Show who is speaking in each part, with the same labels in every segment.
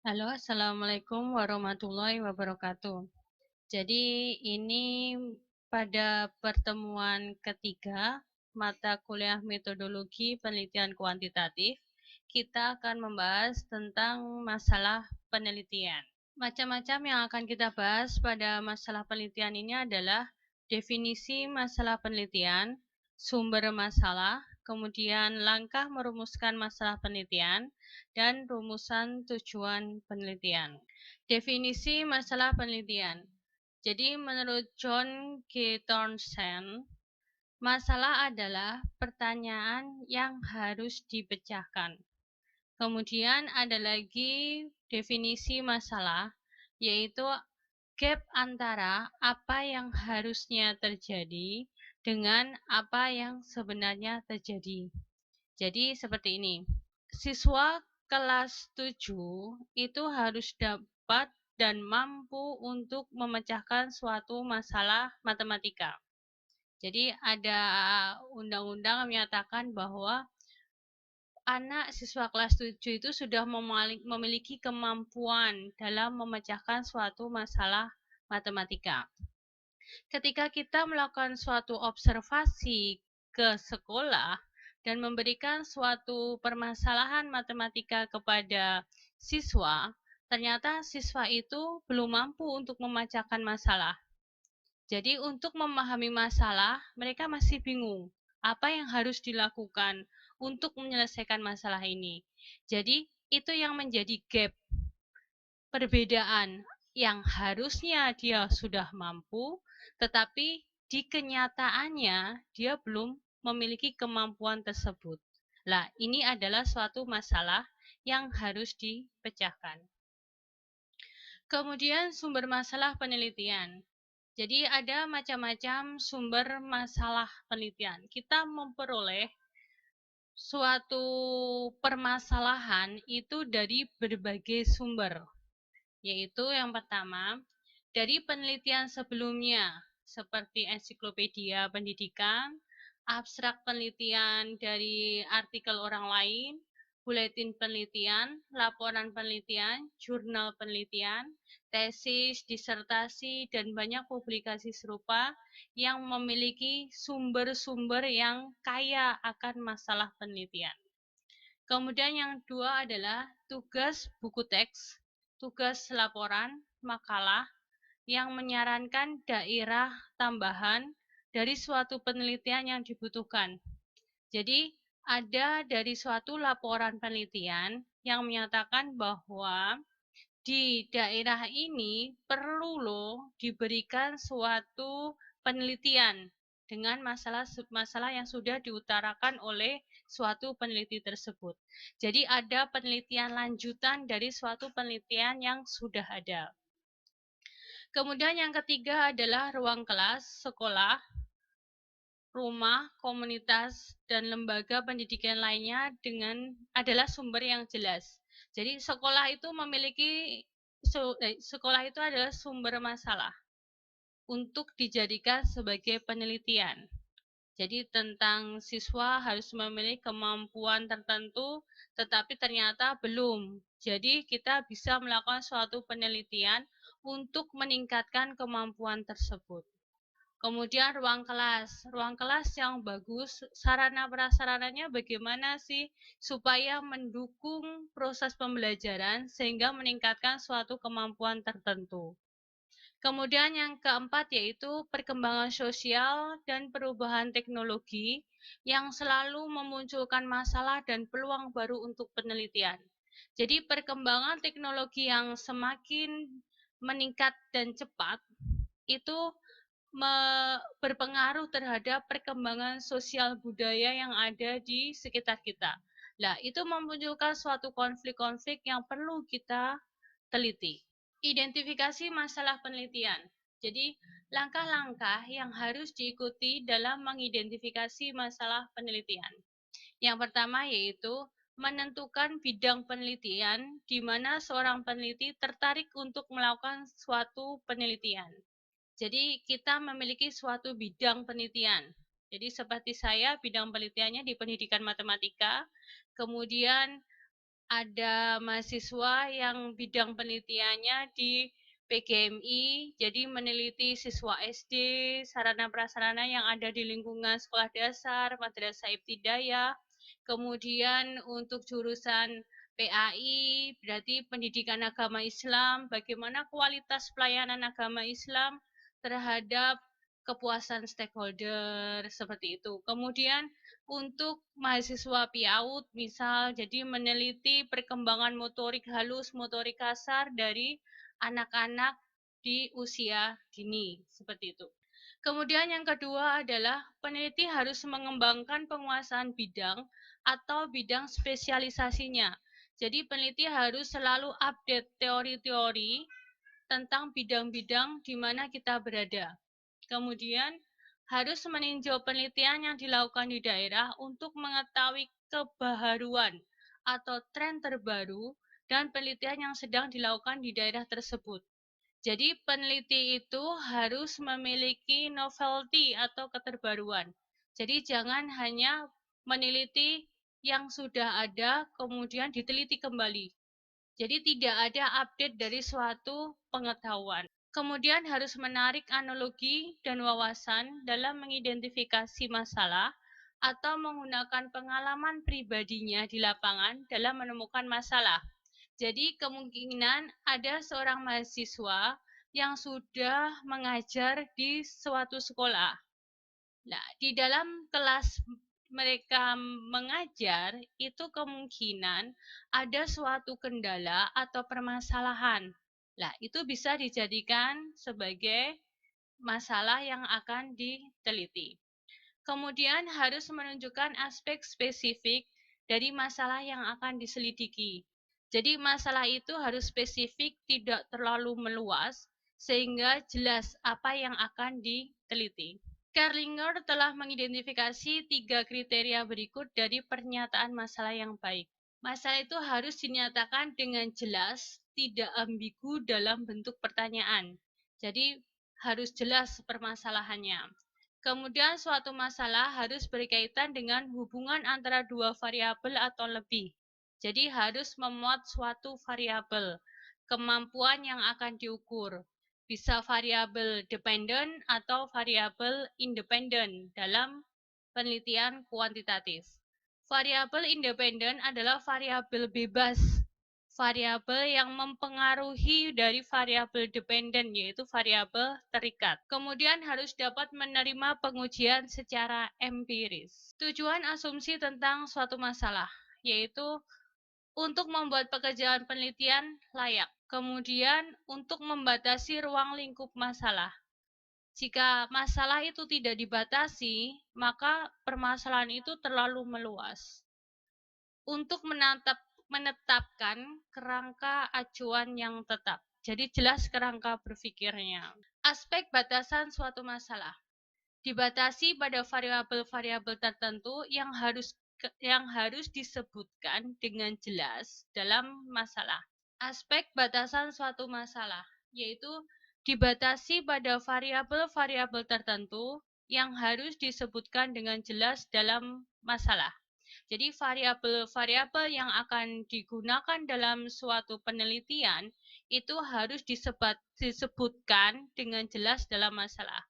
Speaker 1: Halo, Assalamualaikum warahmatullahi wabarakatuh. Jadi ini pada pertemuan ketiga mata kuliah metodologi penelitian kuantitatif, kita akan membahas tentang masalah penelitian. Macam-macam yang akan kita bahas pada masalah penelitian ini adalah definisi masalah penelitian, sumber masalah, kemudian langkah merumuskan masalah penelitian, dan rumusan tujuan penelitian. Definisi masalah penelitian. Jadi menurut John G. Townsend, masalah adalah pertanyaan yang harus dipecahkan. Kemudian ada lagi definisi masalah, yaitu gap antara apa yang harusnya terjadi dengan apa yang sebenarnya terjadi. Jadi seperti ini, siswa kelas 7 itu harus dapat dan mampu untuk memecahkan suatu masalah matematika. Jadi ada undang-undang yang menyatakan bahwa anak siswa kelas 7 itu sudah memiliki kemampuan dalam memecahkan suatu masalah matematika. Ketika kita melakukan suatu observasi ke sekolah dan memberikan suatu permasalahan matematika kepada siswa, ternyata siswa itu belum mampu untuk memecahkan masalah. Jadi untuk memahami masalah, mereka masih bingung apa yang harus dilakukan untuk menyelesaikan masalah ini. Jadi itu yang menjadi gap, perbedaan yang harusnya dia sudah mampu, tetapi di kenyataannya dia belum memiliki kemampuan tersebut. Nah, ini adalah suatu masalah yang harus dipecahkan. Kemudian sumber masalah penelitian. Jadi ada macam-macam sumber masalah penelitian. Kita memperoleh suatu permasalahan itu dari berbagai sumber, yaitu yang pertama dari penelitian sebelumnya seperti ensiklopedia pendidikan, abstrak penelitian dari artikel orang lain, buletin penelitian, laporan penelitian, jurnal penelitian, tesis, disertasi, dan banyak publikasi serupa yang memiliki sumber-sumber yang kaya akan masalah penelitian. Kemudian yang kedua adalah tugas buku teks, tugas laporan, makalah yang menyarankan daerah tambahan dari suatu penelitian yang dibutuhkan. Jadi ada dari suatu laporan penelitian yang menyatakan bahwa di daerah ini perlu loh diberikan suatu penelitian dengan masalah yang sudah diutarakan oleh suatu peneliti tersebut. Jadi ada penelitian lanjutan dari suatu penelitian yang sudah ada. Kemudian yang ketiga adalah ruang kelas, sekolah, rumah, komunitas, dan lembaga pendidikan lainnya adalah sumber yang jelas. Jadi sekolah itu sekolah itu adalah sumber masalah untuk dijadikan sebagai penelitian. Jadi tentang siswa harus memiliki kemampuan tertentu, tetapi ternyata belum. Jadi kita bisa melakukan suatu penelitian untuk meningkatkan kemampuan tersebut. Kemudian ruang kelas yang bagus, sarana prasarananya bagaimana sih supaya mendukung proses pembelajaran sehingga meningkatkan suatu kemampuan tertentu. Kemudian yang keempat yaitu perkembangan sosial dan perubahan teknologi yang selalu memunculkan masalah dan peluang baru untuk penelitian. Jadi perkembangan teknologi yang semakin meningkat dan cepat itu berpengaruh terhadap perkembangan sosial budaya yang ada di sekitar kita. Nah, itu memunculkan suatu konflik-konflik yang perlu kita teliti. Identifikasi masalah penelitian. Jadi, langkah-langkah yang harus diikuti dalam mengidentifikasi masalah penelitian. Yang pertama yaitu menentukan bidang penelitian di mana seorang peneliti tertarik untuk melakukan suatu penelitian. Jadi kita memiliki suatu bidang penelitian. Jadi seperti saya, bidang penelitiannya di pendidikan matematika, kemudian ada mahasiswa yang bidang penelitiannya di PGMI, jadi meneliti siswa SD, sarana prasarana yang ada di lingkungan sekolah dasar, madrasah ibtidaiyah. Kemudian untuk jurusan PAI, berarti pendidikan agama Islam, bagaimana kualitas pelayanan agama Islam terhadap kepuasan stakeholder, seperti itu. Kemudian untuk mahasiswa PIAUD, misal, jadi meneliti perkembangan motorik halus, motorik kasar dari anak-anak di usia dini, seperti itu. Kemudian yang kedua adalah peneliti harus mengembangkan penguasaan bidang atau bidang spesialisasinya. Jadi peneliti harus selalu update teori-teori tentang bidang-bidang di mana kita berada. Kemudian harus meninjau penelitian yang dilakukan di daerah untuk mengetahui kebaharuan atau tren terbaru dan penelitian yang sedang dilakukan di daerah tersebut. Jadi peneliti itu harus memiliki novelty atau keterbaruan. Jadi jangan hanya meneliti yang sudah ada kemudian diteliti kembali. Jadi tidak ada update dari suatu pengetahuan. Kemudian harus menarik analogi dan wawasan dalam mengidentifikasi masalah atau menggunakan pengalaman pribadinya di lapangan dalam menemukan masalah. Jadi kemungkinan ada seorang mahasiswa yang sudah mengajar di suatu sekolah. Nah, di dalam kelas mereka mengajar, itu kemungkinan ada suatu kendala atau permasalahan. Nah, itu bisa dijadikan sebagai masalah yang akan diteliti. Kemudian harus menunjukkan aspek spesifik dari masalah yang akan diselidiki. Jadi masalah itu harus spesifik, tidak terlalu meluas, sehingga jelas apa yang akan diteliti. Kerlinger telah mengidentifikasi 3 kriteria berikut dari pernyataan masalah yang baik. Masalah itu harus dinyatakan dengan jelas, tidak ambigu dalam bentuk pertanyaan. Jadi harus jelas permasalahannya. Kemudian suatu masalah harus berkaitan dengan hubungan antara dua variabel atau lebih. Jadi harus memuat suatu variabel, kemampuan yang akan diukur. Bisa variabel dependent atau variabel independent dalam penelitian kuantitatif. Variabel independent adalah variabel bebas, variabel yang mempengaruhi dari variabel dependent, yaitu variabel terikat. Kemudian harus dapat menerima pengujian secara empiris. Tujuan asumsi tentang suatu masalah, yaitu untuk membuat pekerjaan penelitian layak. Kemudian untuk membatasi ruang lingkup masalah. Jika masalah itu tidak dibatasi, maka permasalahan itu terlalu meluas. Untuk menetapkan kerangka acuan yang tetap. Jadi jelas kerangka berpikirnya. Aspek batasan suatu masalah dibatasi pada variabel-variabel tertentu yang harus disebutkan dengan jelas dalam masalah. Aspek batasan suatu masalah, yaitu dibatasi pada variabel-variabel tertentu yang harus disebutkan dengan jelas dalam masalah. Jadi variabel-variabel yang akan digunakan dalam suatu penelitian itu harus disebutkan dengan jelas dalam masalah.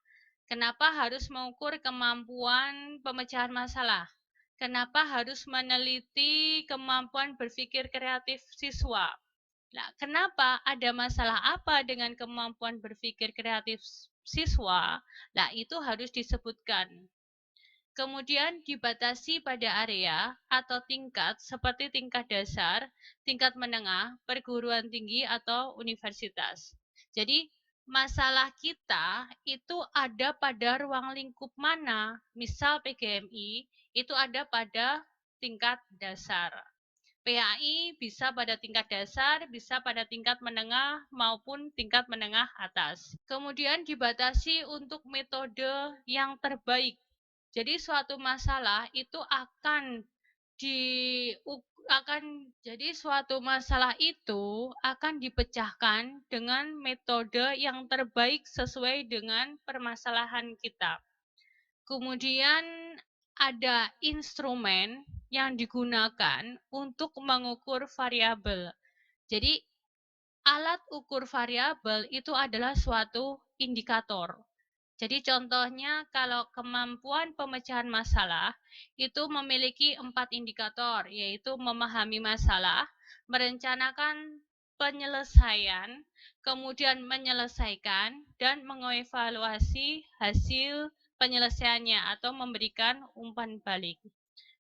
Speaker 1: Kenapa harus mengukur kemampuan pemecahan masalah? Kenapa harus meneliti kemampuan berpikir kreatif siswa? Nah, kenapa ada masalah apa dengan kemampuan berpikir kreatif siswa? Nah, itu harus disebutkan. Kemudian dibatasi pada area atau tingkat seperti tingkat dasar, tingkat menengah, perguruan tinggi, atau universitas. Jadi, masalah kita itu ada pada ruang lingkup mana? Misal PGMI itu ada pada tingkat dasar. PAI bisa pada tingkat dasar, bisa pada tingkat menengah maupun tingkat menengah atas. Kemudian dibatasi untuk metode yang terbaik. Jadi suatu masalah itu akan dipecahkan dengan metode yang terbaik sesuai dengan permasalahan kita. Kemudian ada instrumen yang digunakan untuk mengukur variabel. Jadi, alat ukur variabel itu adalah suatu indikator. Jadi contohnya kalau kemampuan pemecahan masalah itu memiliki 4 indikator, yaitu memahami masalah, merencanakan penyelesaian, kemudian menyelesaikan, dan mengevaluasi hasil penyelesaiannya atau memberikan umpan balik.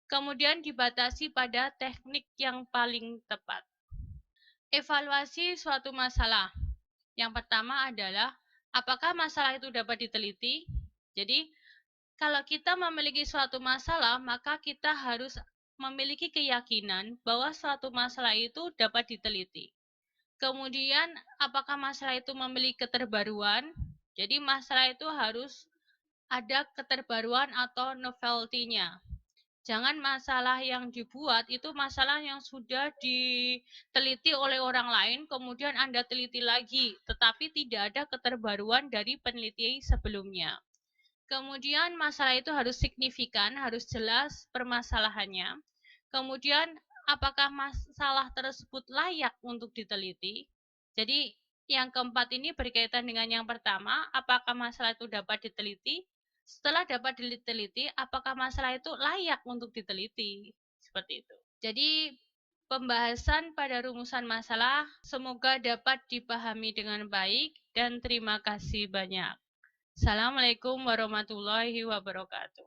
Speaker 1: Kemudian dibatasi pada teknik yang paling tepat. Evaluasi suatu masalah. Yang pertama adalah apakah masalah itu dapat diteliti? Jadi, kalau kita memiliki suatu masalah, maka kita harus memiliki keyakinan bahwa suatu masalah itu dapat diteliti. Kemudian, apakah masalah itu memiliki keterbaruan? Jadi, masalah itu harus ada keterbaruan atau novelty-nya. Jangan masalah yang dibuat itu masalah yang sudah diteliti oleh orang lain, kemudian Anda teliti lagi, tetapi tidak ada keterbaruan dari peneliti sebelumnya. Kemudian masalah itu harus signifikan, harus jelas permasalahannya. Kemudian apakah masalah tersebut layak untuk diteliti? Jadi yang keempat ini berkaitan dengan yang pertama, apakah masalah itu dapat diteliti? Setelah dapat diteliti, apakah masalah itu layak untuk diteliti? Seperti itu. Jadi pembahasan pada rumusan masalah semoga dapat dipahami dengan baik dan terima kasih banyak. Assalamualaikum warahmatullahi wabarakatuh.